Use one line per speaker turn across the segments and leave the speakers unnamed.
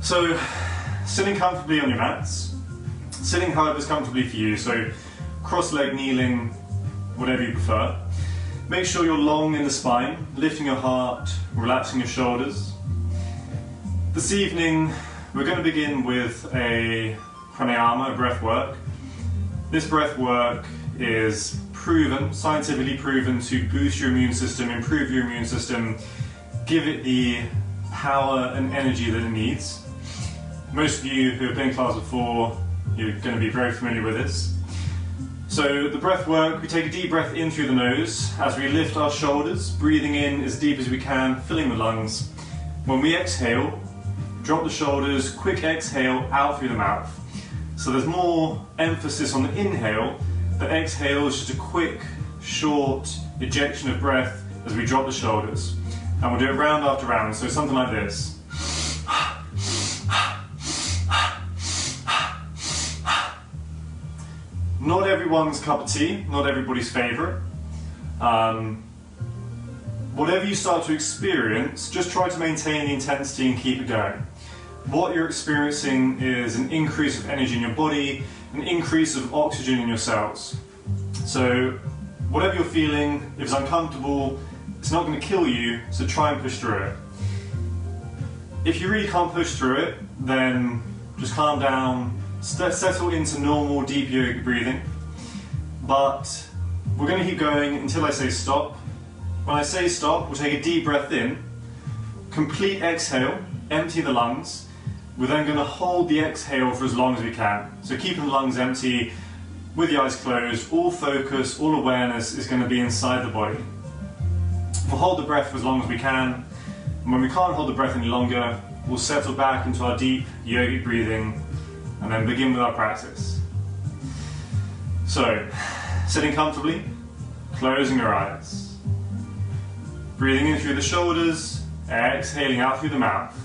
So, sitting comfortably on your mats, sitting however is comfortably for you, so cross-leg, kneeling, whatever you prefer. Make sure you're long in the spine, lifting your heart, relaxing your shoulders. This evening, we're going to begin with a pranayama, breath work. This breath work is proven, scientifically proven, to boost your immune system, improve your immune system, give it the power and energy that it needs. Most of you who have been in class before, you're going to be very familiar with this. So the breath work, we take a deep breath in through the nose as we lift our shoulders, breathing in as deep as we can, filling the lungs. When we exhale, drop the shoulders, quick exhale out through the mouth. So there's more emphasis on the inhale. The exhale is just a quick, short ejection of breath as we drop the shoulders. And we'll do it round after round, so something like this. Not everyone's cup of tea, not everybody's favourite. Whatever you start to experience, just try to maintain the intensity and keep it going. What you're experiencing is an increase of energy in your body, an increase of oxygen in your cells. So whatever you're feeling, if it's uncomfortable, it's not going to kill you, so try and push through it. If you really can't push through it, then just calm down, settle into normal deep yogic breathing. But we're going to keep going until I say stop. When I say stop, we'll take a deep breath in, complete exhale, empty the lungs. We're then going to hold the exhale for as long as we can. So keeping the lungs empty, with the eyes closed, all focus, all awareness is going to be inside the body. We'll hold the breath for as long as we can, and when we can't hold the breath any longer, we'll settle back into our deep yogic breathing and then begin with our practice. So, sitting comfortably, closing your eyes, breathing in through the shoulders, exhaling out through the mouth.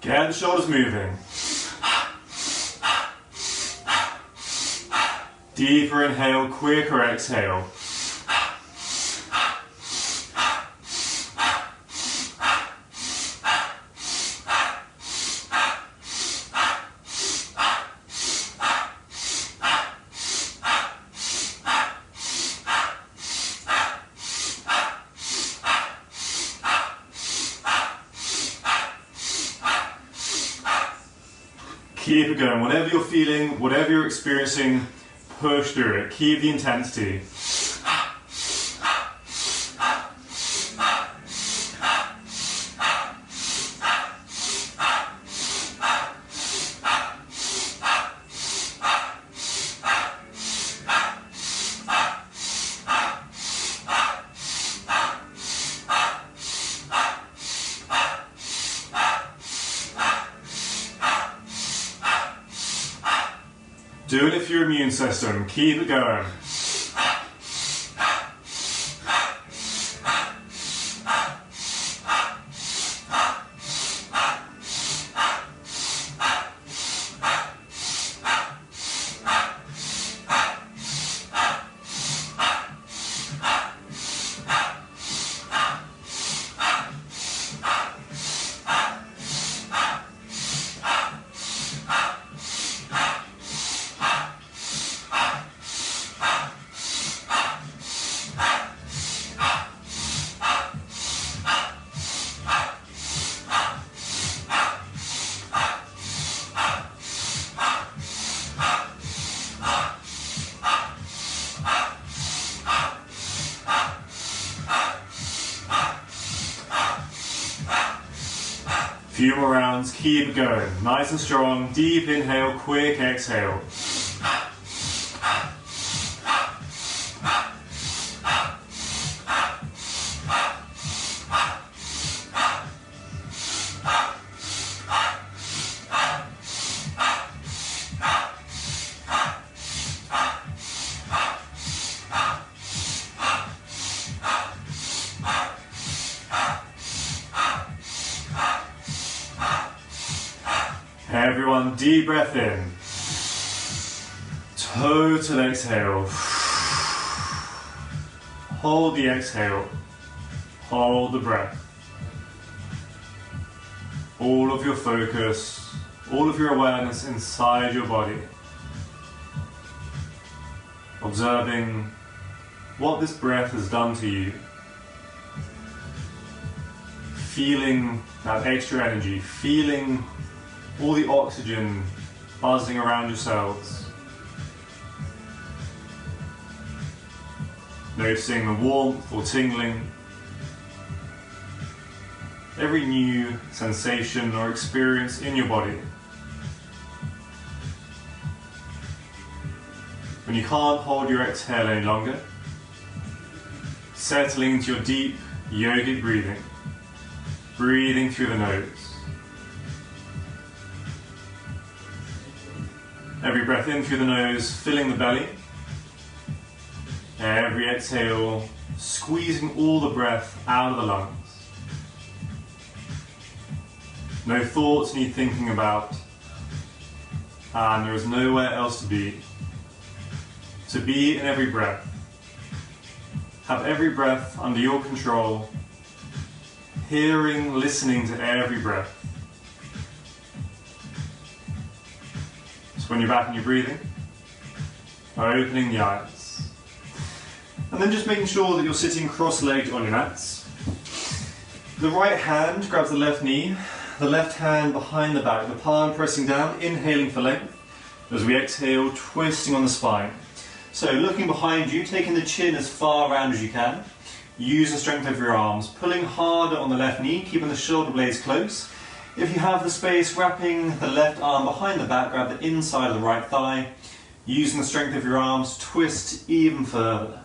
Get the shoulders moving. Deeper inhale, quicker exhale. Keep it going. Whatever you're feeling, whatever you're experiencing, push through it. Keep the intensity. Do it if your immune system. Keep it going. Few more rounds, keep it going. Nice and strong. Deep inhale, quick exhale. Everyone, deep breath in. Total exhale. Hold the exhale. Hold the breath. All of your focus, all of your awareness inside your body. Observing what this breath has done to you. Feeling that extra energy, feeling all the oxygen buzzing around your cells. Noticing the warmth or tingling. Every new sensation or experience in your body. When you can't hold your exhale any longer, settling into your deep yogic breathing. Breathing through the nose. Every breath in through the nose, filling the belly. Every exhale, squeezing all the breath out of the lungs. No thoughts need thinking about, and there is nowhere else to be. To be in every breath. Have every breath under your control, hearing, listening to every breath. So when you're back and you're breathing, opening the eyes. And then just making sure that you're sitting cross-legged on your mats. The right hand grabs the left knee, the left hand behind the back, the palm pressing down, inhaling for length. As we exhale, twisting on the spine. So looking behind you, taking the chin as far around as you can. Use the strength of your arms, pulling harder on the left knee, keeping the shoulder blades close. If you have the space, wrapping the left arm behind the back, grab the inside of the right thigh. Using the strength of your arms, twist even further.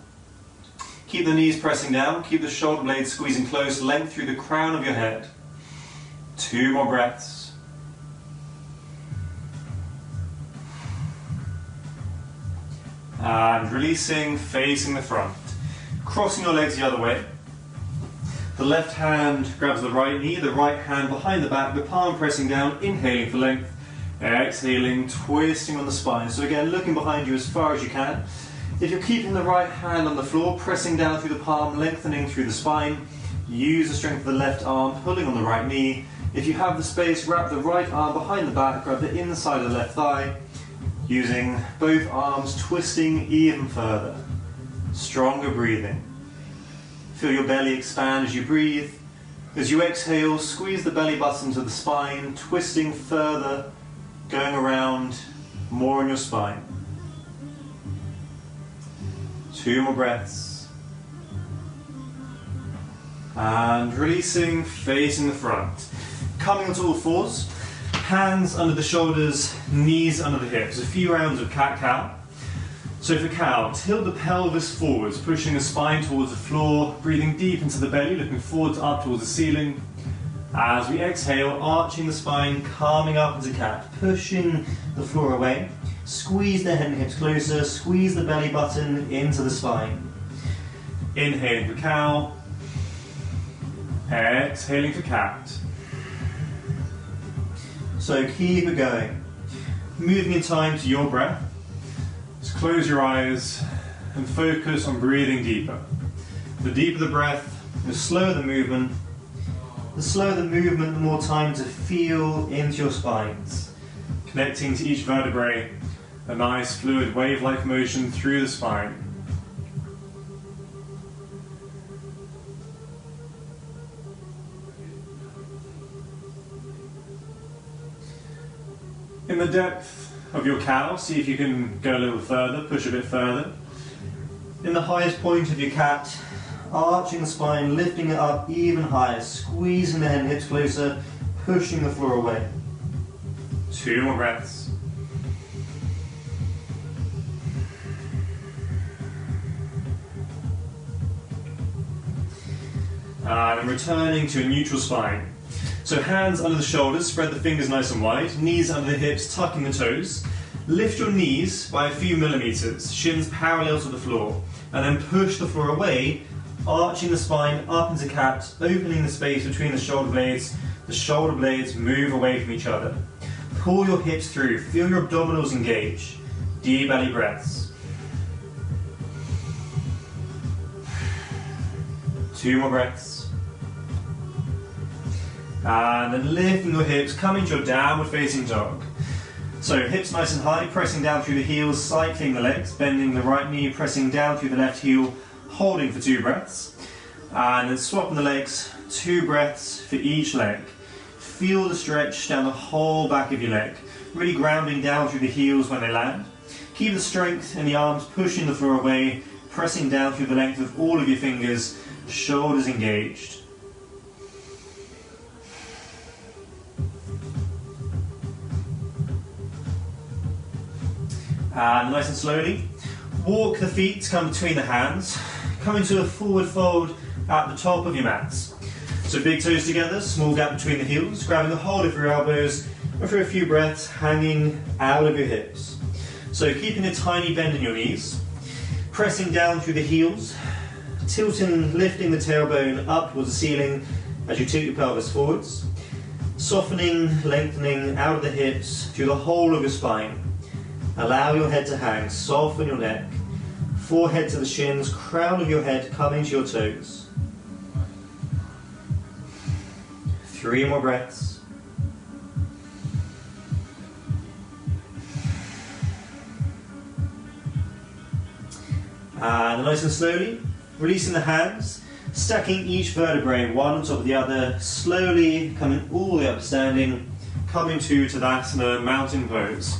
Keep the knees pressing down, keep the shoulder blades squeezing close, length through the crown of your head. 2 more breaths. And releasing, facing the front. Crossing your legs the other way. The left hand grabs the right knee, the right hand behind the back, the palm pressing down, inhaling for length, exhaling, twisting on the spine. So again, looking behind you as far as you can. If you're keeping the right hand on the floor, pressing down through the palm, lengthening through the spine, use the strength of the left arm, pulling on the right knee. If you have the space, wrap the right arm behind the back, grab the inside of the left thigh, using both arms, twisting even further. Stronger breathing. Feel your belly expand as you breathe. As you exhale, squeeze the belly button to the spine, twisting further, going around more in your spine. 2 more breaths. And releasing, facing the front. Coming onto all fours, hands under the shoulders, knees under the hips. A few rounds of cat-cow. So for cow, tilt the pelvis forwards, pushing the spine towards the floor, breathing deep into the belly, looking forwards up towards the ceiling. As we exhale, arching the spine, calming up into cat, pushing the floor away. Squeeze the head and hips closer, squeeze the belly button into the spine. Inhaling for cow, exhaling for cat. So keep it going. Moving in time to your breath. Just close your eyes and focus on breathing deeper. The deeper the breath, the slower the movement. The slower the movement, the more time to feel into your spines. Connecting to each vertebrae, a nice fluid wave-like motion through the spine. In the depth of your cow, see if you can go a little further, push a bit further. In the highest point of your cat, arching the spine, lifting it up even higher, squeezing the head and hips closer, pushing the floor away. 2 more breaths. And returning to a neutral spine. So hands under the shoulders, spread the fingers nice and wide, knees under the hips, tucking the toes. Lift your knees by a few millimeters, shins parallel to the floor, and then push the floor away, arching the spine up into cat, opening the space between the shoulder blades. The shoulder blades move away from each other. Pull your hips through, feel your abdominals engage. Deep belly breaths. 2 more breaths. And then lifting your hips, coming to your downward facing dog. So hips nice and high, pressing down through the heels, cycling the legs, bending the right knee, pressing down through the left heel, holding for 2 breaths. And then swapping the legs, 2 breaths for each leg. Feel the stretch down the whole back of your leg, really grounding down through the heels when they land. Keep the strength in the arms, pushing the floor away, pressing down through the length of all of your fingers, shoulders engaged. And nice and slowly, walk the feet, come between the hands, come into a forward fold at the top of your mats. So big toes together, small gap between the heels, grabbing the hold of your elbows, and for a few breaths, hanging out of your hips. So keeping a tiny bend in your knees, pressing down through the heels, tilting, lifting the tailbone up towards the ceiling as you tilt your pelvis forwards, softening, lengthening out of the hips through the whole of your spine. Allow your head to hang, soften your neck, forehead to the shins, crown of your head coming to your toes. 3 more breaths. And nice and slowly, releasing the hands, stacking each vertebrae one on top of the other, slowly coming all the way up standing, coming to Tadasana, mountain pose.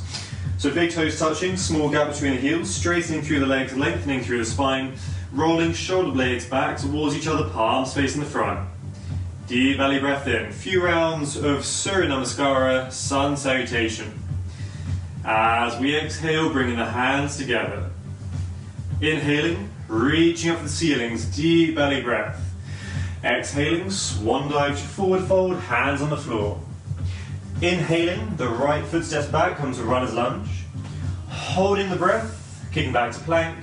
So big toes touching, small gap between the heels, straightening through the legs, lengthening through the spine, rolling shoulder blades back towards each other, palms facing the front. Deep belly breath in. Few rounds of Surya Namaskara, sun salutation. As we exhale, bringing the hands together. Inhaling, reaching up to the ceilings, deep belly breath. Exhaling, swan dive to forward fold, hands on the floor. Inhaling, the right foot steps back, comes to runner's lunge. Holding the breath, kicking back to plank.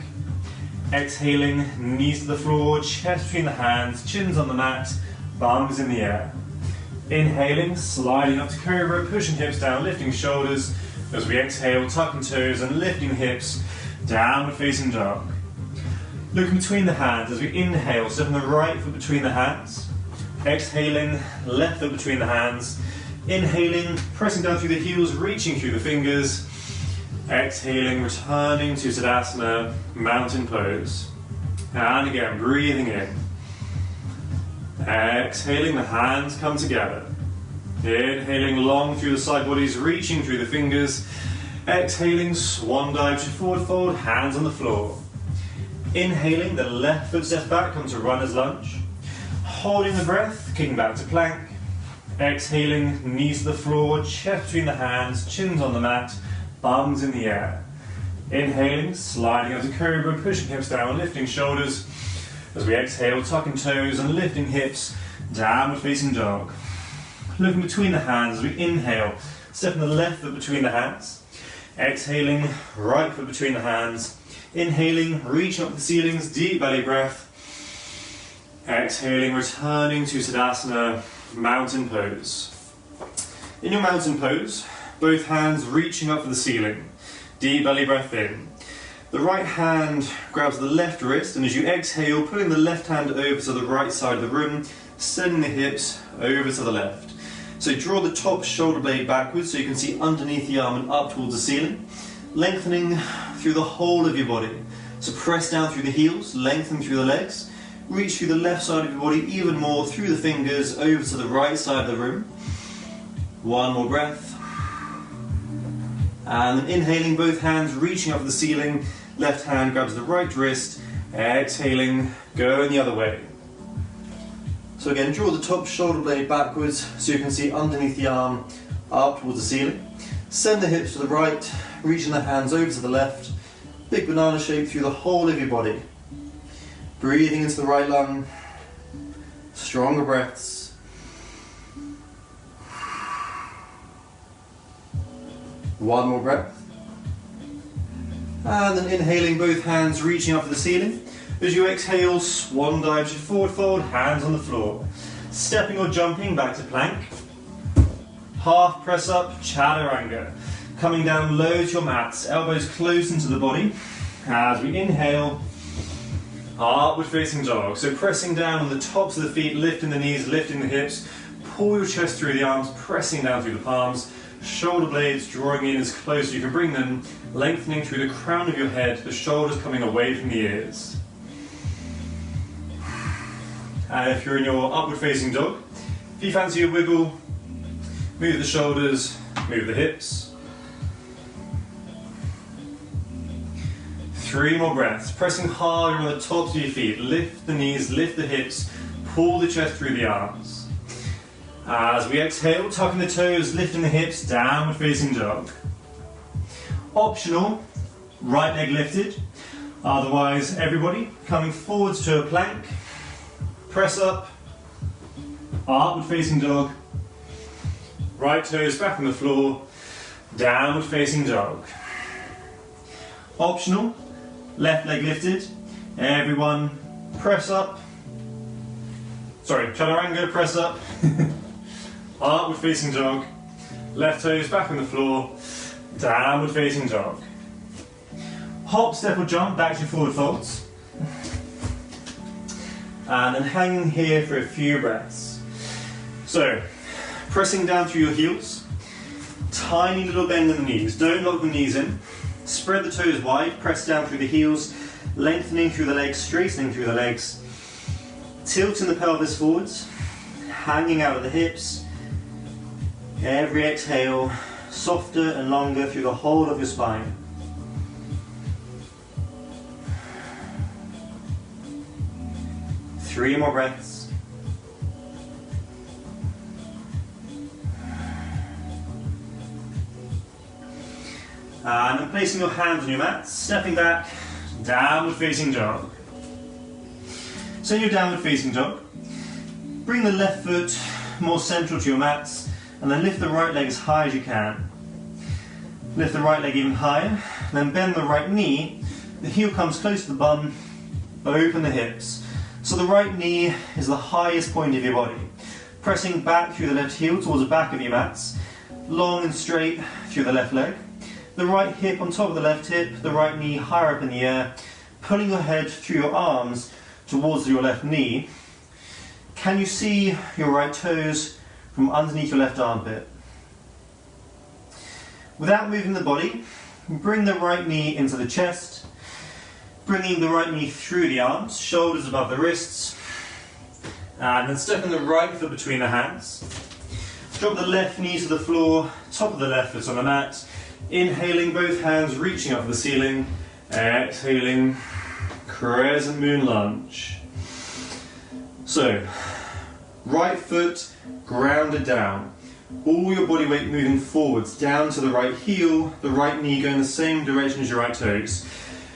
Exhaling, knees to the floor, chest between the hands, chins on the mat, bums in the air. Inhaling, sliding up to cobra, pushing hips down, lifting shoulders. As we exhale, tucking toes and lifting hips, downward facing dog. Looking between the hands as we inhale, stepping the right foot between the hands. Exhaling, left foot between the hands. Inhaling, pressing down through the heels, reaching through the fingers. Exhaling, returning to Tadasana, mountain pose. And again, breathing in. Exhaling, the hands come together. Inhaling long through the side bodies, reaching through the fingers. Exhaling, swan dive to forward fold, hands on the floor. Inhaling, the left foot steps back, comes to runner's lunge. Holding the breath, kicking back to plank. Exhaling, knees to the floor, chest between the hands, chins on the mat, bums in the air. Inhaling, sliding out to cobra, pushing hips down, lifting shoulders. As we exhale, tucking toes and lifting hips, downward facing dog. Looking between the hands as we inhale, stepping the left foot between the hands. Exhaling, right foot between the hands. Inhaling, reaching up the ceilings, deep belly breath. Exhaling, returning to Tadasana, mountain pose. In your mountain pose, both hands reaching up for the ceiling. Deep belly breath in. The right hand grabs the left wrist, and as you exhale, pulling the left hand over to the right side of the room, sending the hips over to the left. So draw the top shoulder blade backwards so you can see underneath the arm and up towards the ceiling, lengthening through the whole of your body. So press down through the heels, lengthen through the legs, reach through the left side of your body even more through the fingers over to the right side of the room. One more breath. And then inhaling, both hands reaching up to the ceiling, left hand grabs the right wrist, exhaling, going the other way. So again, draw the top shoulder blade backwards so you can see underneath the arm up towards the ceiling. Send the hips to the right, reaching the hands over to the left, big banana shape through the whole of your body. Breathing into the right lung, stronger breaths. One more breath. And then inhaling, both hands reaching up to the ceiling. As you exhale, swan dive to forward fold, hands on the floor. Stepping or jumping back to plank. Half press up, chaturanga. Coming down low to your mats, elbows close into the body. As we inhale, upward facing dog. So pressing down on the tops of the feet, lifting the knees, lifting the hips. Pull your chest through the arms, pressing down through the palms. Shoulder blades drawing in as close as you can bring them, lengthening through the crown of your head, the shoulders coming away from the ears. And if you're in your upward facing dog, if you fancy a wiggle, move the shoulders, move the hips. 3 more breaths, pressing harder on the tops of your feet, lift the knees, lift the hips, pull the chest through the arms. As we exhale, tucking the toes, lifting the hips, downward facing dog. Optional, right leg lifted. Otherwise, everybody coming forwards to a plank. Press up, upward facing dog. Right toes back on the floor, downward facing dog. Optional, left leg lifted. Everyone, press up. Sorry, chaturanga, press up. Upward facing dog, left toes back on the floor, downward facing dog. Hop, step or jump back to forward folds. And then hanging here for a few breaths. So, pressing down through your heels, tiny little bend in the knees, don't lock the knees in. Spread the toes wide, press down through the heels, lengthening through the legs, straightening through the legs. Tilting the pelvis forwards, hanging out of the hips. Every exhale, softer and longer through the whole of your spine. Three more breaths. And then placing your hands on your mat, stepping back, downward facing dog. So in your downward facing dog, bring the left foot more central to your mats, and then lift the right leg as high as you can. Lift the right leg even higher, then bend the right knee, the heel comes close to the bum, open the hips. So the right knee is the highest point of your body. Pressing back through the left heel towards the back of your mats, long and straight through the left leg. The right hip on top of the left hip, the right knee higher up in the air, pulling your head through your arms towards your left knee. Can you see your right toes from underneath your left armpit? Without moving the body, bring the right knee into the chest, bringing the right knee through the arms, shoulders above the wrists, and then stepping the right foot between the hands. Drop the left knee to the floor, top of the left foot on the mat, inhaling, both hands reaching up to the ceiling, exhaling, crescent moon lunge. So, right foot grounded down, all your body weight moving forwards, down to the right heel, the right knee going the same direction as your right toes.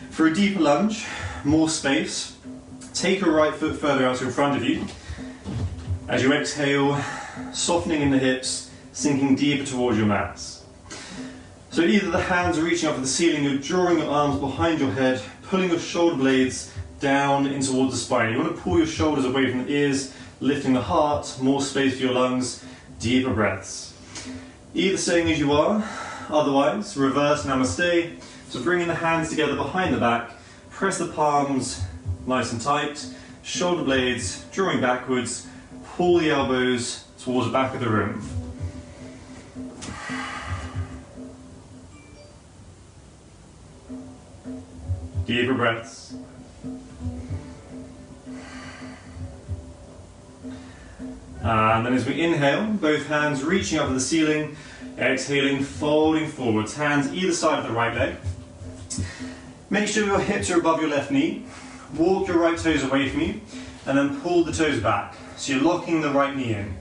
For a deeper lunge, more space, take your right foot further out in front of you. As you exhale, softening in the hips, sinking deeper towards your mats. So either the hands are reaching up to the ceiling, you're drawing your arms behind your head, pulling your shoulder blades down in towards the spine. You want to pull your shoulders away from the ears, lifting the heart, more space for your lungs, deeper breaths. Either staying as you are, otherwise, reverse namaste. So bringing the hands together behind the back, press the palms nice and tight, shoulder blades drawing backwards, pull the elbows towards the back of the room. Deeper breaths. And then as we inhale, both hands reaching up to the ceiling, exhaling, folding forwards, hands either side of the right leg. Make sure your hips are above your left knee, walk your right toes away from you, and then pull the toes back. So you're locking the right knee in.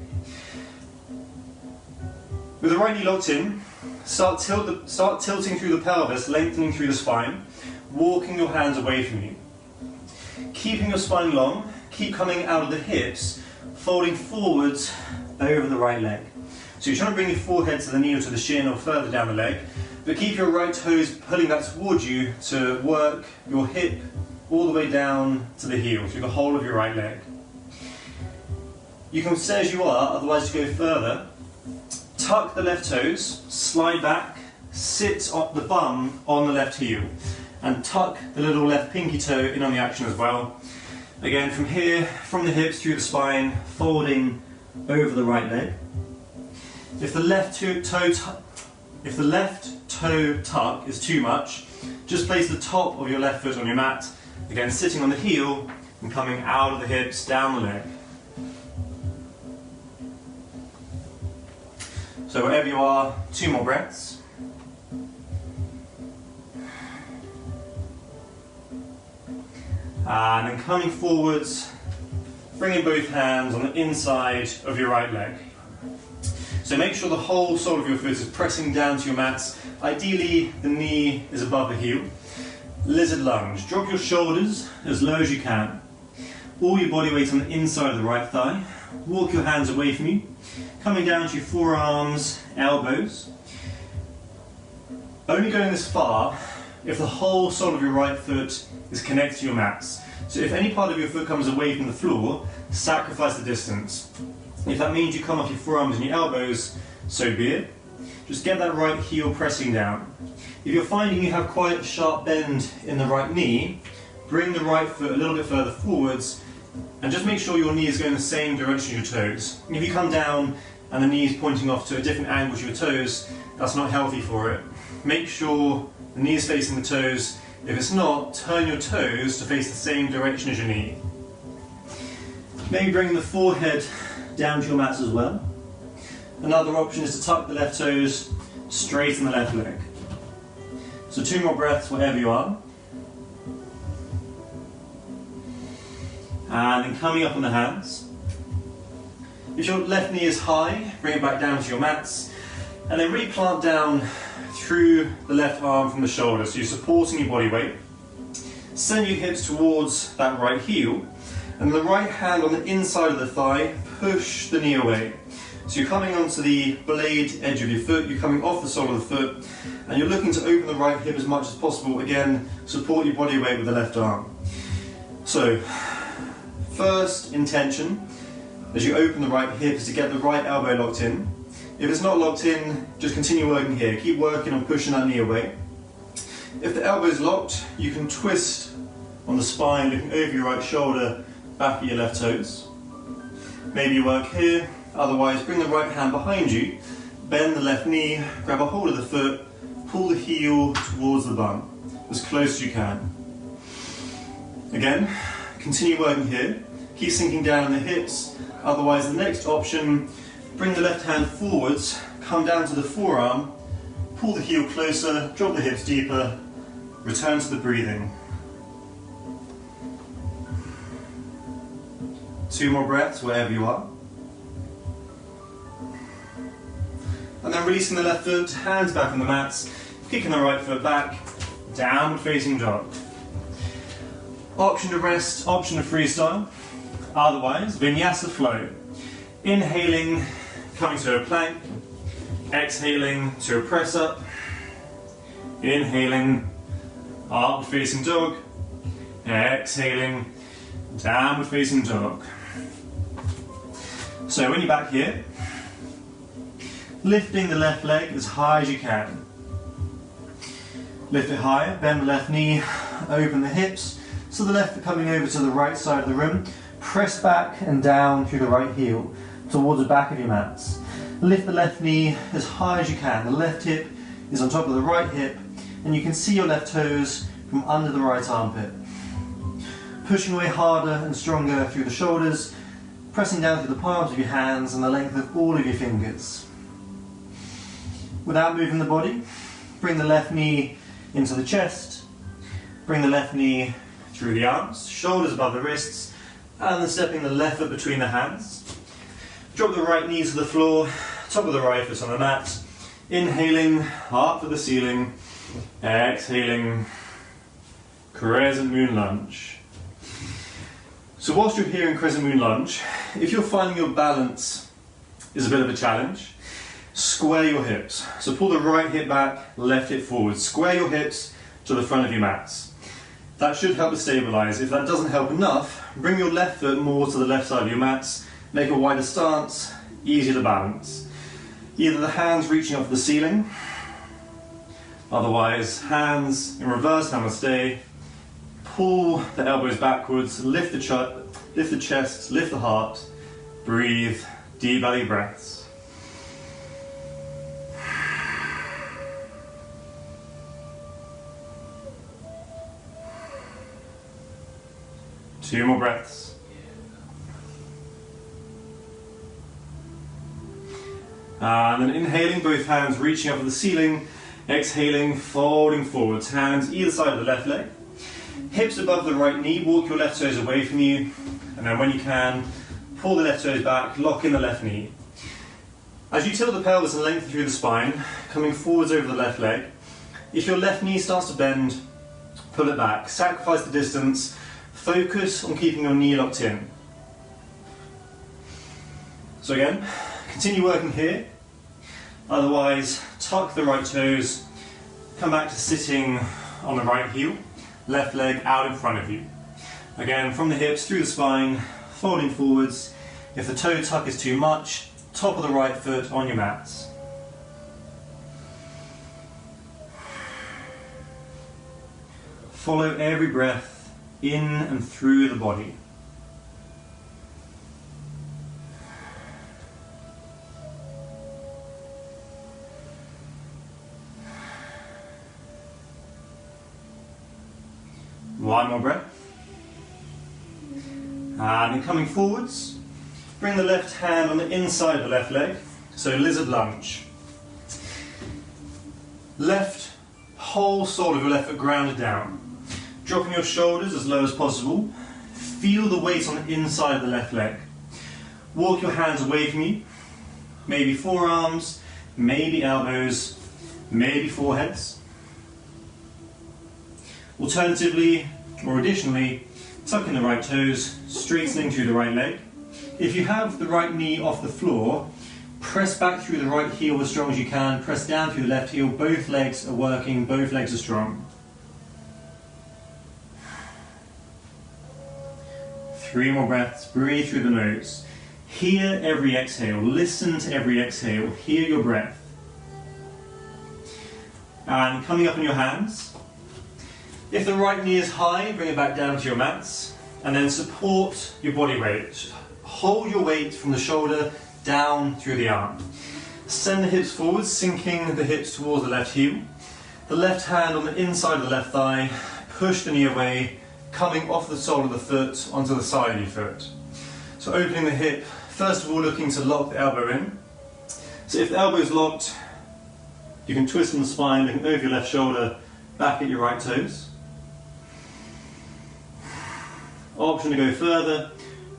With the right knee locked in, start tilting through the pelvis, lengthening through the spine, walking your hands away from you. Keeping your spine long, keep coming out of the hips, folding forwards over the right leg. So you're trying to bring your forehead to the knee or to the shin or further down the leg, but keep your right toes pulling back towards you to work your hip all the way down to the heel, through the whole of your right leg. You can stay as you are, otherwise to go further, tuck the left toes, slide back, sit on the bum on the left heel and tuck the little left pinky toe in on the action as well. Again, from here, from the hips through the spine, folding over the right leg. If the left toe tuck is too much, just place the top of your left foot on your mat, again sitting on the heel and coming out of the hips, down the leg. So wherever you are, 2 more breaths. And then coming forwards, bringing both hands on the inside of your right leg. So make sure the whole sole of your foot is pressing down to your mats. Ideally, the knee is above the heel. Lizard lunge. Drop your shoulders as low as you can. All your body weight on the inside of the right thigh. Walk your hands away from you. Coming down to your forearms, elbows. Only going this far if the whole sole of your right foot is connected to your mats. So if any part of your foot comes away from the floor, sacrifice the distance. If that means you come off your forearms and your elbows, so be it. Just get that right heel pressing down. If you're finding you have quite a sharp bend in the right knee, bring the right foot a little bit further forwards and just make sure your knee is going the same direction as your toes. If you come down and the knee is pointing off to a different angle to your toes, that's not healthy for it. Make sure the knee is facing the toes. If it's not, turn your toes to face the same direction as your knee. Maybe bring the forehead down to your mats as well. Another option is to tuck the left toes straight in the left leg. So 2 more breaths wherever you are. And then coming up on the hands. If your left knee is high, bring it back down to your mats. And then really plant down through the left arm from the shoulder. So you're supporting your body weight. Send your hips towards that right heel. And the right hand on the inside of the thigh, push the knee away. So you're coming onto the blade edge of your foot, you're coming off the sole of the foot, and you're looking to open the right hip as much as possible. Again, support your body weight with the left arm. So, first intention, as you open the right hip, is to get the right elbow locked in. If it's not locked in, just continue working here. Keep working on pushing that knee away. If the elbow is locked, you can twist on the spine, looking over your right shoulder, back at your left toes. Maybe you work here, otherwise bring the right hand behind you, bend the left knee, grab a hold of the foot, pull the heel towards the bum, as close as you can. Again, continue working here, keep sinking down in the hips, otherwise the next option, bring the left hand forwards, come down to the forearm, pull the heel closer, drop the hips deeper, return to the breathing. 2 more breaths wherever you are. And then releasing the left foot, hands back on the mats, kicking the right foot back, downward facing dog. Option to rest, option to freestyle. Otherwise, vinyasa flow. Inhaling, coming to a plank. Exhaling to a press up. Inhaling, upward facing dog. Exhaling, downward facing dog. So when you're back here, lifting the left leg as high as you can. Lift it higher, bend the left knee, open the hips, so the left foot coming over to the right side of the room. Press back and down through the right heel, towards the back of your mats. Lift the left knee as high as you can. The left hip is on top of the right hip, and you can see your left toes from under the right armpit. Pushing away harder and stronger through the shoulders, pressing down through the palms of your hands and the length of all of your fingers. Without moving the body, bring the left knee into the chest, bring the left knee through the arms, shoulders above the wrists, and then stepping the left foot between the hands. Drop the right knee to the floor, top of the right foot on the mat, inhaling, up to the ceiling, exhaling, crescent moon lunge. So whilst you're here in crescent moon lunge, if you're finding your balance is a bit of a challenge, square your hips. So pull the right hip back, left hip forward. Square your hips to the front of your mats. That should help to stabilize. If that doesn't help enough, bring your left foot more to the left side of your mats, make a wider stance, easier to balance. Either the hands reaching up to the ceiling, Otherwise, hands in reverse namaste. Pull the elbows backwards, lift the chest, lift the heart. Breathe, deep belly breaths. Two more breaths. And then inhaling, both hands reaching up to the ceiling. Exhaling, folding forwards, hands either side of the left leg. Hips above the right knee, walk your left toes away from you. And then when you can, pull the left toes back, lock in the left knee. As you tilt the pelvis and lengthen through the spine, coming forwards over the left leg. If your left knee starts to bend, pull it back. Sacrifice the distance. Focus on keeping your knee locked in. So again, continue working here. Otherwise, tuck the right toes, come back to sitting on the right heel, left leg out in front of you. Again, from the hips through the spine, folding forwards. If the toe tuck is too much, top of the right foot on your mats. Follow every breath in and through the body. One more breath. And then coming forwards, bring the left hand on the inside of the left leg, so lizard lunge. Left whole sole of your left foot grounded down. Dropping your shoulders as low as possible. Feel the weight on the inside of the left leg. Walk your hands away from you. Maybe forearms, maybe elbows, maybe foreheads. Alternatively, or additionally, tuck in the right toes, straightening through the right leg. If you have the right knee off the floor, press back through the right heel as strong as you can, press down through the left heel, both legs are working, both legs are strong. 3 more breaths, breathe through the nose. Hear every exhale, listen to every exhale, hear your breath. And coming up on your hands. If the right knee is high, bring it back down to your mats, and then support your body weight. Hold your weight from the shoulder down through the arm. Send the hips forward, sinking the hips towards the left heel. The left hand on the inside of the left thigh, push the knee away, coming off the sole of the foot onto the side of your foot. So opening the hip, first of all looking to lock the elbow in. So if the elbow is locked, you can twist on the spine, looking over your left shoulder, back at your right toes. Option to go further,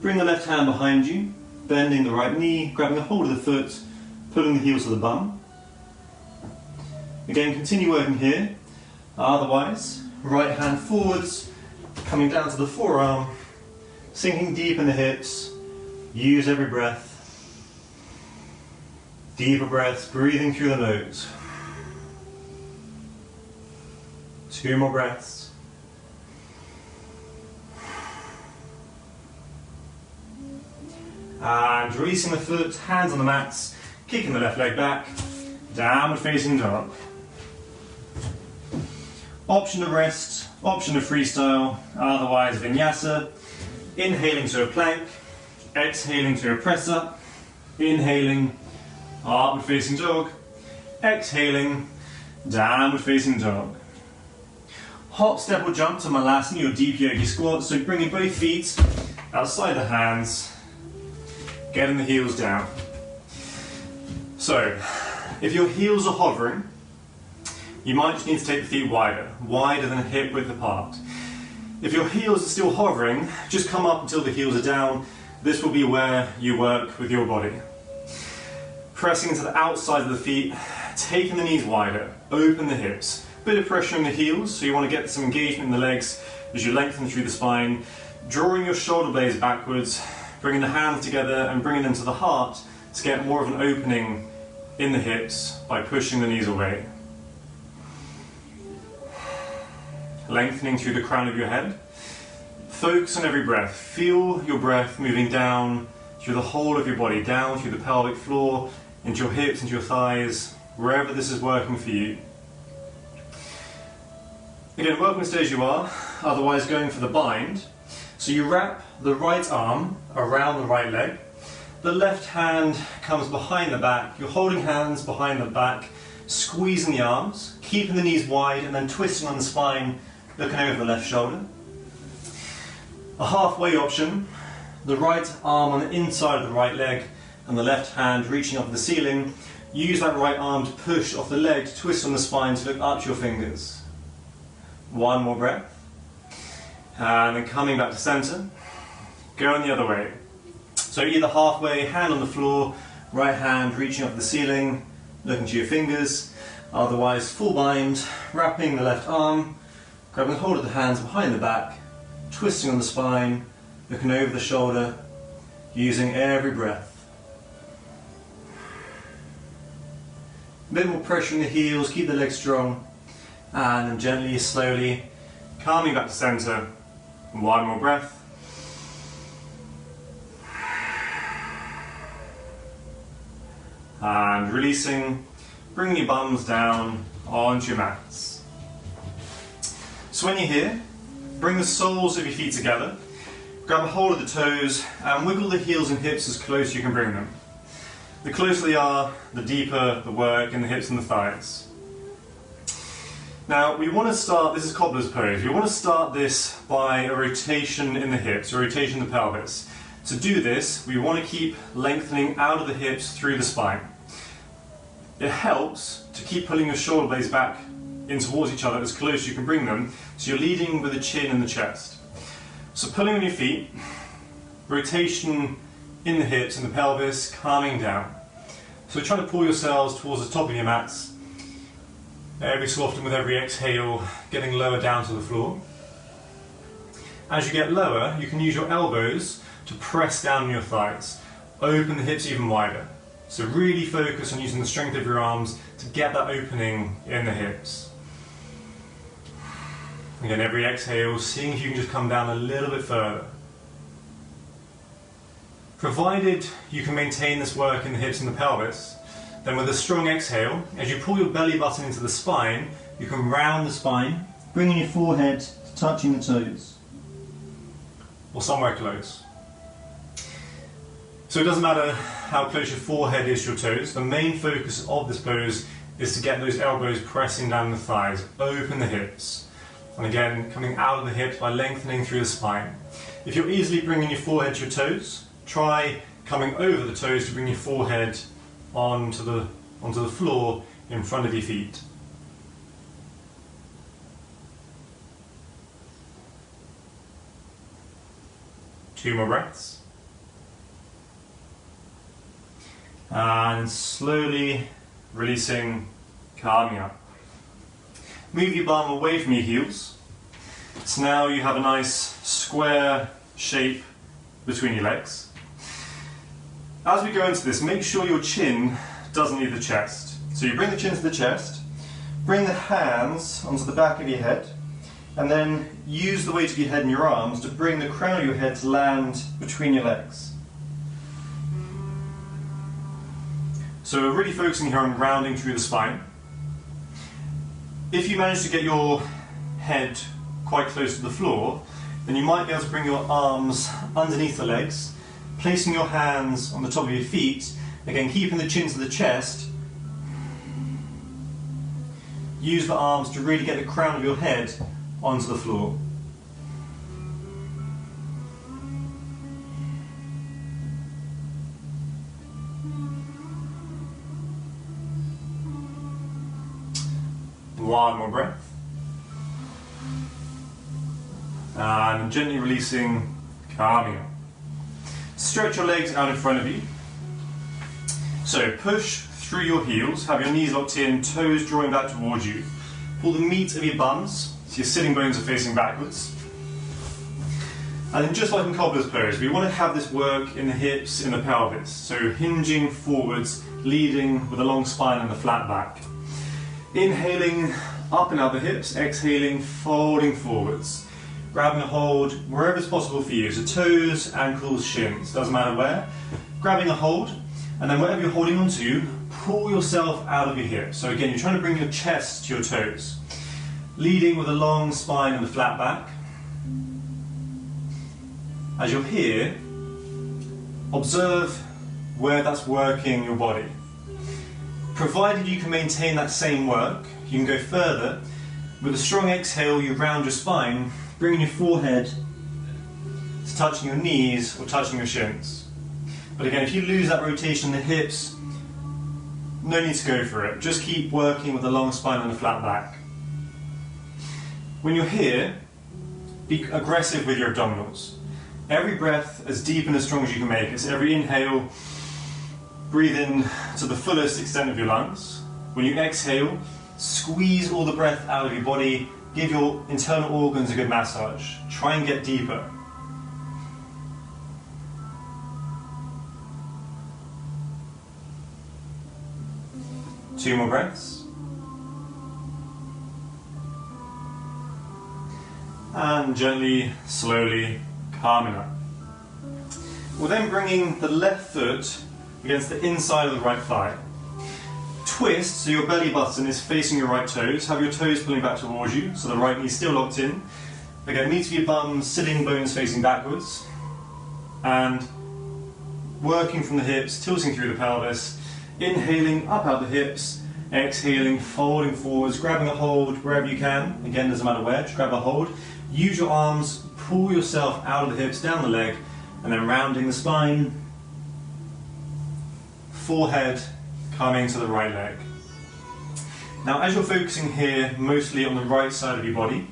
bring the left hand behind you, bending the right knee, grabbing a hold of the foot, pulling the heels to the bum. Again, continue working here. Otherwise, right hand forwards, coming down to the forearm, sinking deep in the hips. Use every breath. Deeper breaths, breathing through the nose. 2 more breaths. And releasing the foot, hands on the mats, kicking the left leg back, downward facing dog. Option to rest, option to freestyle, otherwise vinyasa. Inhaling to a plank, exhaling to a press up, inhaling, upward facing dog, exhaling, downward facing dog. Hop, step or jump to Malasana, your deep yogi squat, so bringing both feet outside the hands, getting the heels down. So, if your heels are hovering, you might just need to take the feet wider than hip width apart. If your heels are still hovering, just come up until the heels are down. This will be where you work with your body. Pressing into the outside of the feet, taking the knees wider, open the hips. Bit of pressure in the heels, so you want to get some engagement in the legs as you lengthen through the spine. Drawing your shoulder blades backwards, bringing the hands together and bringing them to the heart to get more of an opening in the hips by pushing the knees away. Lengthening through the crown of your head. Focus on every breath. Feel your breath moving down through the whole of your body, down through the pelvic floor, into your hips, into your thighs, wherever this is working for you. Again, welcome to stay as you are, otherwise going for the bind. So you wrap the right arm around the right leg, the left hand comes behind the back, you're holding hands behind the back, squeezing the arms, keeping the knees wide and then twisting on the spine, looking over the left shoulder. A halfway option, the right arm on the inside of the right leg and the left hand reaching up to the ceiling. Use that right arm to push off the leg, to twist on the spine to look up to your fingers. One more breath. And then coming back to centre, going the other way. So either halfway, hand on the floor, right hand reaching up to the ceiling, looking to your fingers. Otherwise, full bind, wrapping the left arm, grabbing hold of the hands behind the back, twisting on the spine, looking over the shoulder, using every breath. A bit more pressure in the heels, keep the legs strong, and then gently, slowly, calming back to centre. One more breath. And releasing, bringing your bums down onto your mats. So when you're here, bring the soles of your feet together, grab a hold of the toes and wiggle the heels and hips as close as you can bring them. The closer they are, the deeper the work in the hips and the thighs. Now we want to start, this is cobbler's pose, we want to start this by a rotation in the hips, a rotation in the pelvis. To do this, we want to keep lengthening out of the hips through the spine. It helps to keep pulling your shoulder blades back in towards each other as close as you can bring them, so you're leading with the chin and the chest. So pulling on your feet, rotation in the hips and the pelvis, calming down. So try to pull yourselves towards the top of your mats. Every so often with every exhale, getting lower down to the floor. As you get lower, you can use your elbows to press down on your thighs. Open the hips even wider. So really focus on using the strength of your arms to get that opening in the hips. Again, every exhale, seeing if you can just come down a little bit further. Provided you can maintain this work in the hips and the pelvis, then with a strong exhale, as you pull your belly button into the spine, you can round the spine, bringing your forehead to touching the toes, or somewhere close. So it doesn't matter how close your forehead is to your toes, the main focus of this pose is to get those elbows pressing down the thighs, open the hips. And again, coming out of the hips by lengthening through the spine. If you're easily bringing your forehead to your toes, try coming over the toes to bring your forehead onto the floor in front of your feet. Two more breaths. And slowly releasing, calming up. Move your bum away from your heels. So now you have a nice square shape between your legs. As we go into this, make sure your chin doesn't leave the chest. So you bring the chin to the chest, bring the hands onto the back of your head, and then use the weight of your head and your arms to bring the crown of your head to land between your legs. So we're really focusing here on rounding through the spine. If you manage to get your head quite close to the floor, then you might be able to bring your arms underneath the legs, placing your hands on the top of your feet, again keeping the chin to the chest. Use the arms to really get the crown of your head onto the floor. One more breath. And gently releasing, calming up. Stretch your legs out in front of you. So push through your heels, have your knees locked in, toes drawing back towards you. Pull the meat of your bums, so your sitting bones are facing backwards. And then just like in cobbler's pose, we want to have this work in the hips, in the pelvis. So hinging forwards, leading with a long spine and a flat back. Inhaling up and out the hips, exhaling, folding forwards. Grabbing a hold wherever it's possible for you, so toes, ankles, shins, doesn't matter where. Grabbing a hold, and then whatever you're holding onto, pull yourself out of your hips. So again, you're trying to bring your chest to your toes. Leading with a long spine and a flat back. As you're here, observe where that's working your body. Provided you can maintain that same work, you can go further. With a strong exhale, you round your spine, bringing your forehead to touching your knees or touching your shins. But again, if you lose that rotation in the hips, no need to go for it. Just keep working with a long spine and a flat back. When you're here, be aggressive with your abdominals. Every breath as deep and as strong as you can make it. So every inhale, breathe in to the fullest extent of your lungs. When you exhale, squeeze all the breath out of your body. Give your internal organs a good massage. Try and get deeper. Two more breaths. And gently, slowly, calming up. We're then bringing the left foot against the inside of the right thigh. Twist so your belly button is facing your right toes. Have your toes pulling back towards you, so the right knee is still locked in. Again, knees to your bum, sitting bones facing backwards. And working from the hips, tilting through the pelvis. Inhaling up out the hips, exhaling, folding forwards, grabbing a hold wherever you can. Again, doesn't matter where, just grab a hold. Use your arms, pull yourself out of the hips, down the leg, and then rounding the spine. Forehead coming to the right leg. Now, as you're focusing here mostly on the right side of your body,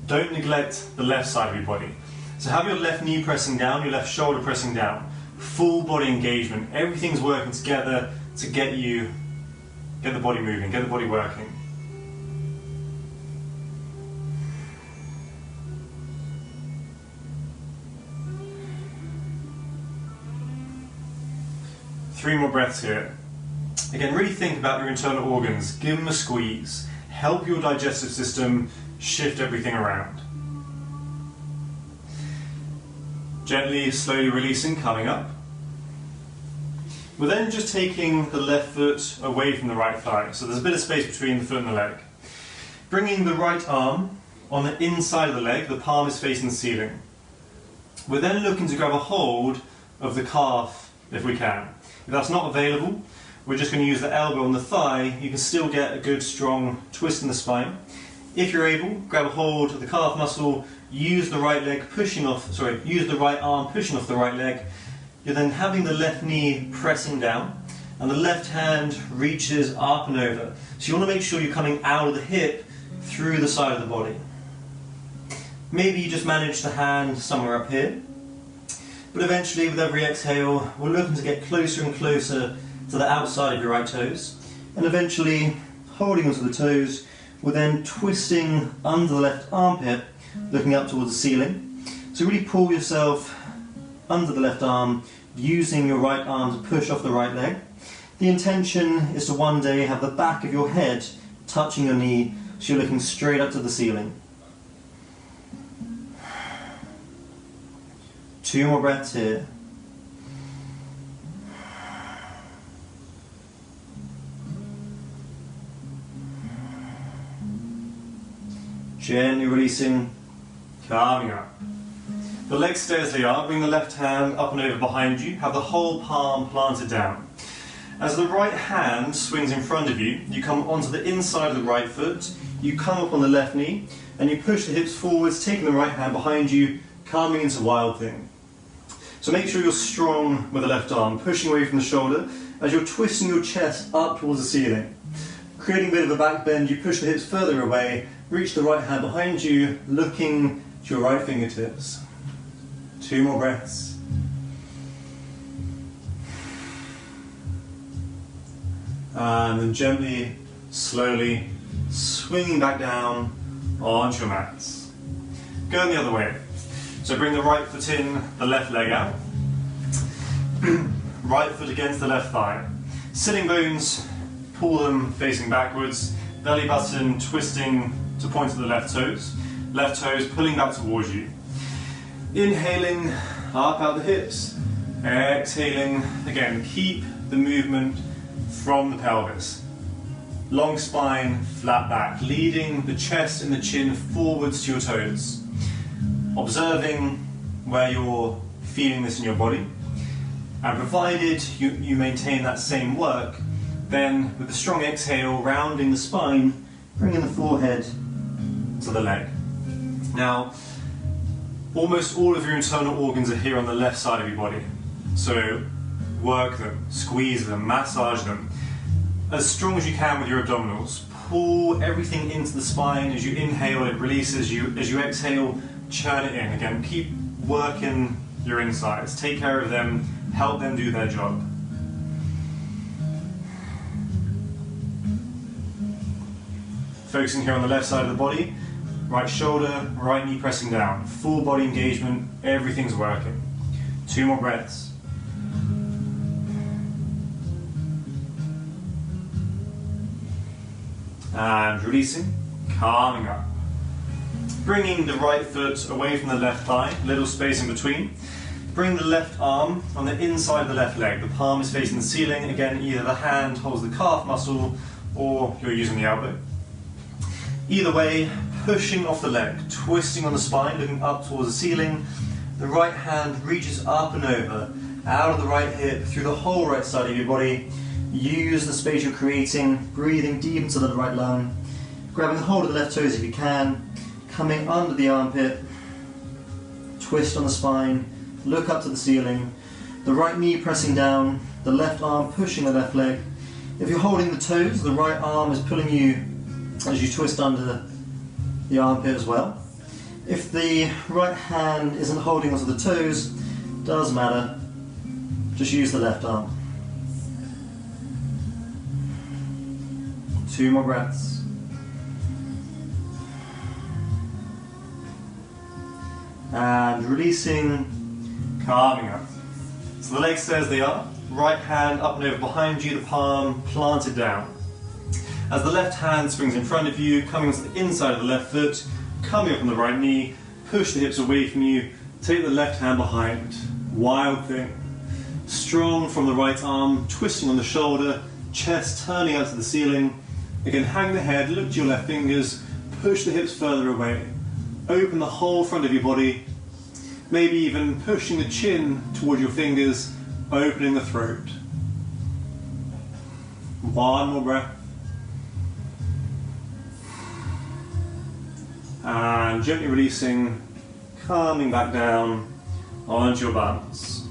don't neglect the left side of your body. So have your left knee pressing down, your left shoulder pressing down. Full body engagement. Everything's working together to get the body moving, get the body working. Three more breaths here. Again, really think about your internal organs. Give them a squeeze. Help your digestive system shift everything around. Gently, slowly releasing, coming up. We're then just taking the left foot away from the right thigh. So there's a bit of space between the foot and the leg. Bringing the right arm on the inside of the leg, the palm is facing the ceiling. We're then looking to grab a hold of the calf if we can. If that's not available, we're just going to use the elbow on the thigh. You can still get a good strong twist in the spine. If you're able, grab a hold of the calf muscle, use the right arm pushing off the right leg. You're then having the left knee pressing down and the left hand reaches up and over. So you want to make sure you're coming out of the hip through the side of the body. Maybe you just manage the hand somewhere up here. But eventually, with every exhale, we're looking to get closer and closer to the outside of your right toes. And eventually, holding onto the toes, we're then twisting under the left armpit, looking up towards the ceiling. So really pull yourself under the left arm, using your right arm to push off the right leg. The intention is to one day have the back of your head touching your knee, so you're looking straight up to the ceiling. Two more breaths here. Gently releasing, calming up. The legs stay as they are. Bring the left hand up and over behind you. Have the whole palm planted down. As the right hand swings in front of you, you come onto the inside of the right foot, you come up on the left knee, and you push the hips forwards, taking the right hand behind you, coming into Wild Thing. So make sure you're strong with the left arm, pushing away from the shoulder as you're twisting your chest up towards the ceiling. Creating a bit of a back bend, you push the hips further away, reach the right hand behind you, looking to your right fingertips. Two more breaths. And then gently, slowly, swinging back down onto your mats. Going the other way. So bring the right foot in, the left leg out. Right foot against the left thigh. Sitting bones, pull them facing backwards. Belly button twisting to point to the left toes. Left toes pulling back towards you. Inhaling, up out the hips. Exhaling, again, keep the movement from the pelvis. Long spine, flat back, leading the chest and the chin forwards to your toes. Observing where you're feeling this in your body. And provided you maintain that same work, then with a strong exhale, rounding the spine, bringing the forehead to the leg. Now, almost all of your internal organs are here on the left side of your body. So work them, squeeze them, massage them. As strong as you can with your abdominals. Pull everything into the spine as you inhale, it releases. As you exhale, churn it in. Again, keep working your insides. Take care of them, help them do their job. Focusing here on the left side of the body. Right shoulder, right knee pressing down. Full body engagement, everything's working. 2 more breaths. And releasing, calming up. Bringing the right foot away from the left thigh, little space in between. Bring the left arm on the inside of the left leg. The palm is facing the ceiling. Again, either the hand holds the calf muscle or you're using the elbow. Either way, pushing off the leg, twisting on the spine, looking up towards the ceiling. The right hand reaches up and over, out of the right hip, through the whole right side of your body. Use the space you're creating, breathing deep into the right lung, grabbing the hold of the left toes if you can, coming under the armpit, twist on the spine, look up to the ceiling, the right knee pressing down, the left arm pushing the left leg. If you're holding the toes, the right arm is pulling you as you twist under the armpit as well. If the right hand isn't holding onto the toes, doesn't matter, just use the left arm. 2 more breaths. And releasing, calming up. So the legs stay as they are. Right hand up and over behind you, the palm planted down. As the left hand springs in front of you, coming onto the inside of the left foot, coming up on the right knee, push the hips away from you, take the left hand behind. Wild thing. Strong from the right arm, twisting on the shoulder, chest turning out to the ceiling. Again, hang the head, look to your left fingers, push the hips further away. Open the whole front of your body, maybe even pushing the chin towards your fingers, opening the throat. 1 more breath. And gently releasing, calming back down onto your balance.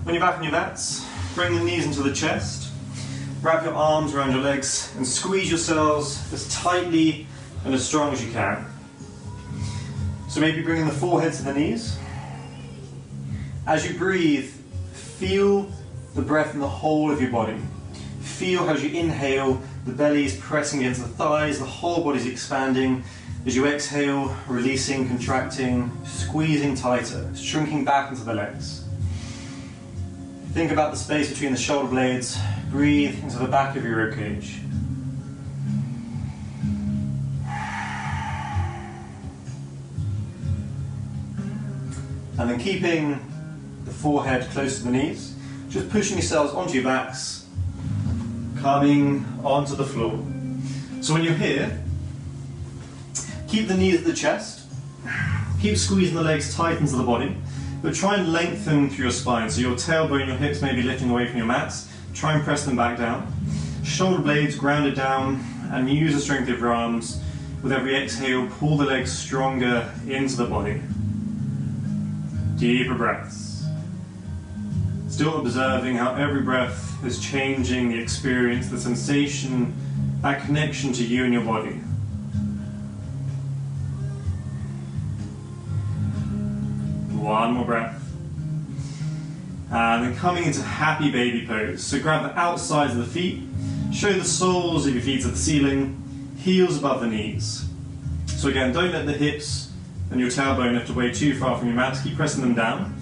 When you're back on your mats, bring the knees into the chest. Wrap your arms around your legs and squeeze yourselves as tightly and as strong as you can. So maybe bringing the forehead to the knees. As you breathe, feel the breath in the whole of your body. Feel as you inhale, the belly is pressing against the thighs, the whole body is expanding. As you exhale, releasing, contracting, squeezing tighter, shrinking back into the legs. Think about the space between the shoulder blades. Breathe into the back of your ribcage. And then keeping the forehead close to the knees, just pushing yourselves onto your backs, coming onto the floor. So when you're here, keep the knees at the chest, keep squeezing the legs tight into the body, but try and lengthen through your spine. So your tailbone and your hips may be lifting away from your mats. Try and press them back down. Shoulder blades grounded down, and use the strength of your arms. With every exhale, pull the legs stronger into the body. Deeper breaths. Still observing how every breath is changing the experience, the sensation, that connection to you and your body. One more breath. And then coming into happy baby pose. So grab the outsides of the feet, show the soles of your feet to the ceiling, heels above the knees. So again, don't let the hips and your tailbone lift away too far from your mat, keep pressing them down.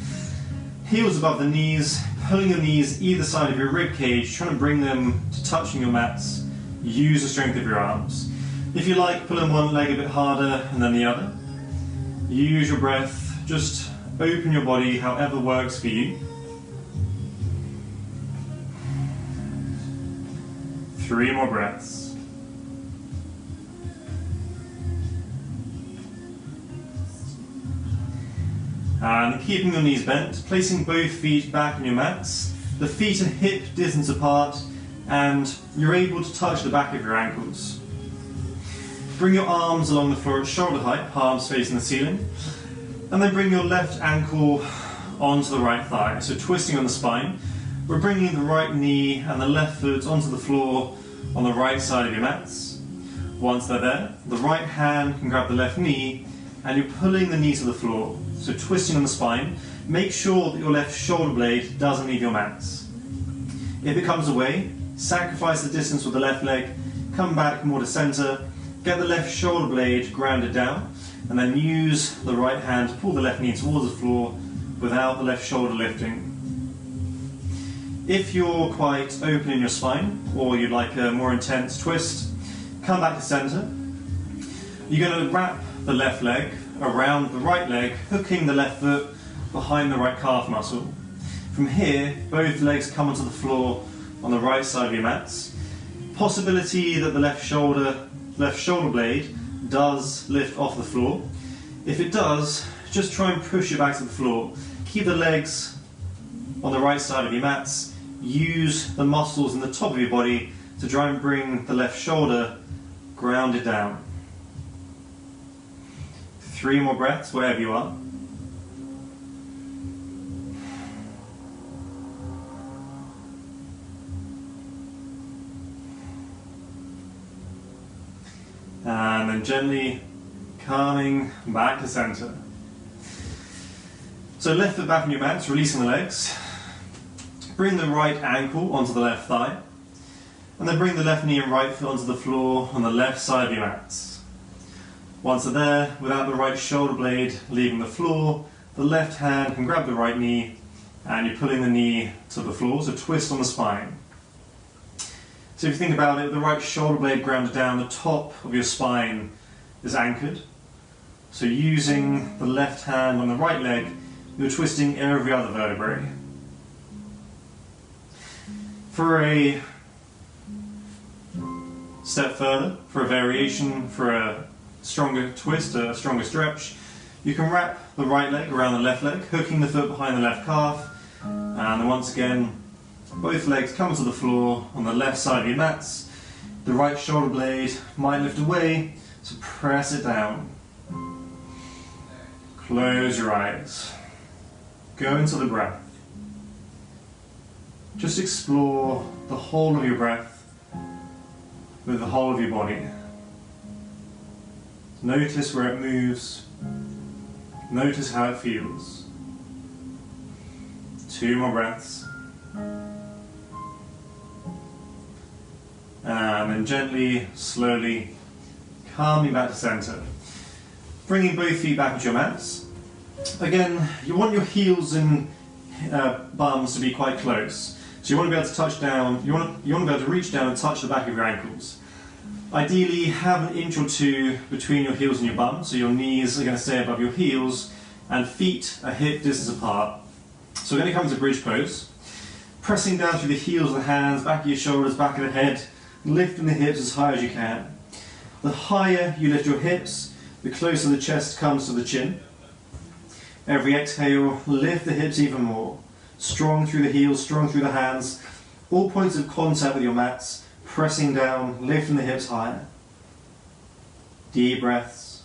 Heels above the knees, pulling your knees either side of your rib cage, trying to bring them to touching your mats. Use the strength of your arms. If you like, pull in one leg a bit harder and then the other. Use your breath, just open your body however works for you. 3 more breaths. And keeping your knees bent, placing both feet back on your mats. The feet are hip distance apart and you're able to touch the back of your ankles. Bring your arms along the floor at shoulder height, palms facing the ceiling. And then bring your left ankle onto the right thigh. So twisting on the spine. We're bringing the right knee and the left foot onto the floor on the right side of your mats. Once they're there, the right hand can grab the left knee and you're pulling the knee to the floor. So twisting on the spine, make sure that your left shoulder blade doesn't leave your mats. If it comes away, sacrifice the distance with the left leg, come back more to center, get the left shoulder blade grounded down, and then use the right hand to pull the left knee towards the floor without the left shoulder lifting. If you're quite open in your spine, or you'd like a more intense twist, come back to center. You're going to wrap the left leg around the right leg, hooking the left foot behind the right calf muscle. From here, both legs come onto the floor on the right side of your mats. Possibility that the left shoulder blade does lift off the floor. If it does, just try and push it back to the floor. Keep the legs on the right side of your mats. Use the muscles in the top of your body to try and bring the left shoulder grounded down. 3 more breaths, wherever you are. And then gently coming back to center. So left foot back on your mats, releasing the legs. Bring the right ankle onto the left thigh. And then bring the left knee and right foot onto the floor on the left side of your mats. Once they're there, without the right shoulder blade leaving the floor, the left hand can grab the right knee and you're pulling the knee to the floor, so twist on the spine. So if you think about it, the right shoulder blade grounded down, the top of your spine is anchored. So using the left hand on the right leg, you're twisting every other vertebrae. For a step further, for a variation, for a stronger twist, a stronger stretch, you can wrap the right leg around the left leg, hooking the foot behind the left calf, and then once again, both legs come to the floor on the left side of your mats. The right shoulder blade might lift away, so press it down. Close your eyes. Go into the breath. Just explore the whole of your breath with the whole of your body. Notice where it moves. Notice how it feels. 2 more breaths. And then gently, slowly, coming back to center. Bringing both feet back onto your mats. Again, you want your heels and bums to be quite close. So you want to be able to touch down, you want to be able to reach down and touch the back of your ankles. Ideally, have an inch or 2 between your heels and your bum, so your knees are going to stay above your heels, and feet are hip distance apart. So we're going to come to bridge pose. Pressing down through the heels of the hands, back of your shoulders, back of the head, lifting the hips as high as you can. The higher you lift your hips, the closer the chest comes to the chin. Every exhale, lift the hips even more. Strong through the heels, strong through the hands. All points of contact with your mats, pressing down, lifting the hips higher. Deep breaths.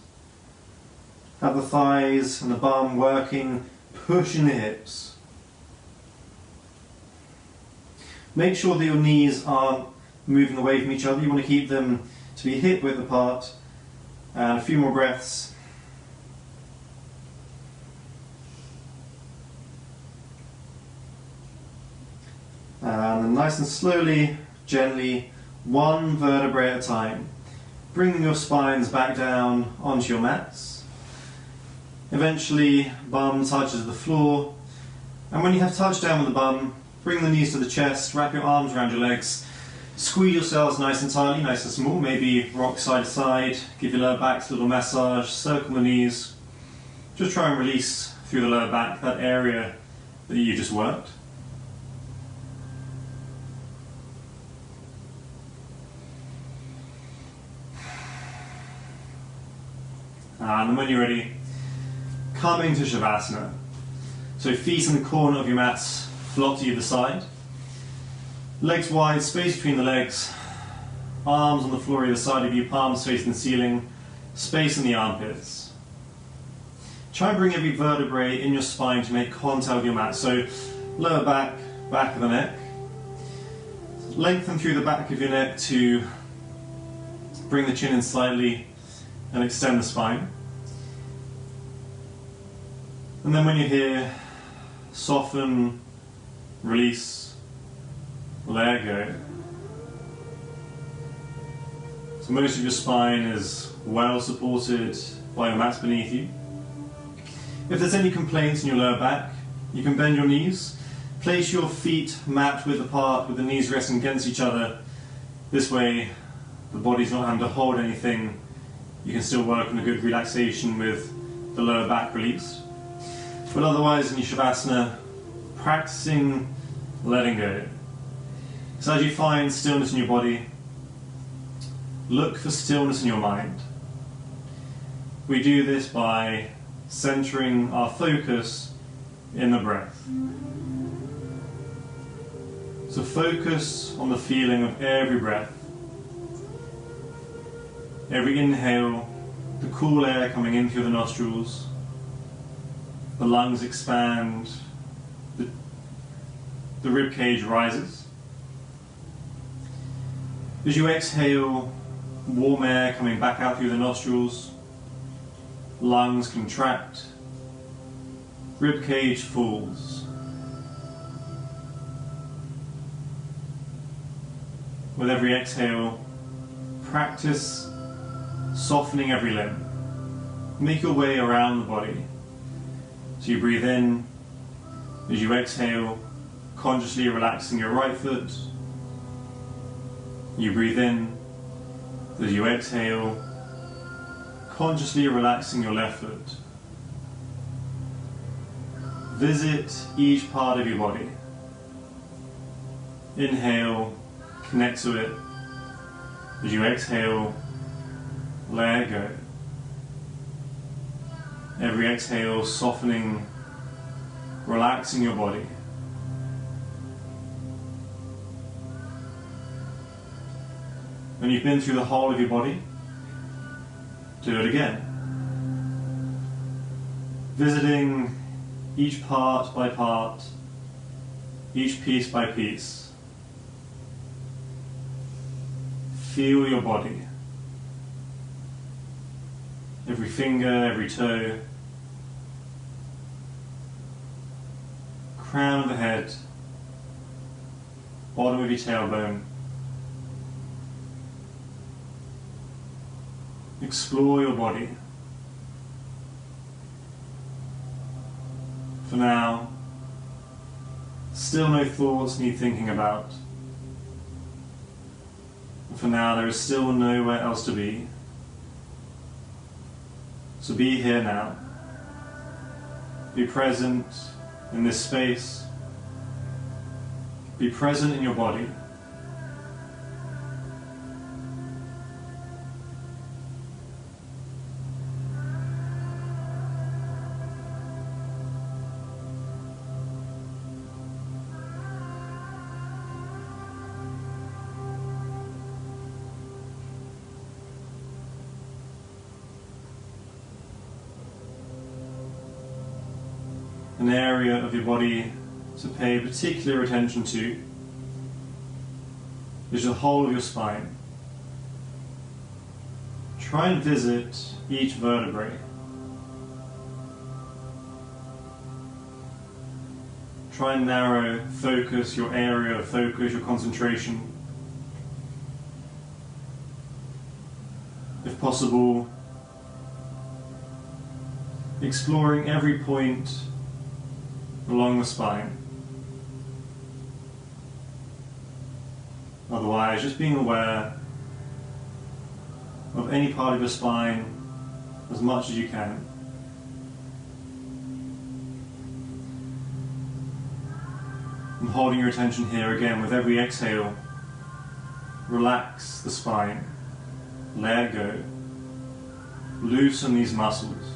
Have the thighs and the bum working, pushing the hips. Make sure that your knees aren't moving away from each other. You want to keep them to be hip width apart. And a few more breaths. And then nice and slowly, gently, 1 vertebrae at a time, bringing your spines back down onto your mats. Eventually, bum touches the floor, and when you have touched down with the bum, bring the knees to the chest, wrap your arms around your legs, squeeze yourselves nice and tightly, nice and small, maybe rock side to side, give your lower back a little massage, circle the knees. Just try and release through the lower back, that area that you just worked. And when you're ready, come into Shavasana. So feet in the corner of your mats, flop to either side. Legs wide, space between the legs. Arms on the floor either side of you, palms facing the ceiling. Space in the armpits. Try and bring every vertebrae in your spine to make contact with your mat. So lower back, back of the neck. Lengthen through the back of your neck to bring the chin in slightly and extend the spine. And then when you're here, soften, release, let go. So most of your spine is well supported by your mats beneath you. If there's any complaints in your lower back, you can bend your knees. Place your feet mat width apart with the knees resting against each other. This way the body's not having to hold anything. You can still work on a good relaxation with the lower back released. But otherwise in your Shavasana, practicing letting go. So as you find stillness in your body, look for stillness in your mind. We do this by centering our focus in the breath. So focus on the feeling of every breath. Every inhale, the cool air coming in through the nostrils, the lungs expand, the rib cage rises. As you exhale, warm air coming back out through the nostrils, lungs contract, rib cage falls. With every exhale, practice softening every limb. Make your way around the body. So you breathe in, as you exhale, consciously relaxing your right foot. You breathe in, as you exhale, consciously relaxing your left foot. Visit each part of your body. Inhale, connect to it. As you exhale, let go. Every exhale, softening, relaxing your body. When you've been through the whole of your body, do it again. Visiting each part by part, each piece by piece. Feel your body. Every finger, every toe. Crown of the head. Bottom of your tailbone. Explore your body. For now, still no thoughts need thinking about. And for now, there is still nowhere else to be. So be here now. Be present in this space. Be present in your body. An area of your body to pay particular attention to is the whole of your spine. Try and visit each vertebrae. Try and narrow, focus your area of focus, your concentration. If possible, exploring every point along the spine. Otherwise, just being aware of any part of your spine as much as you can. And holding your attention here again with every exhale, relax the spine, let go, loosen these muscles.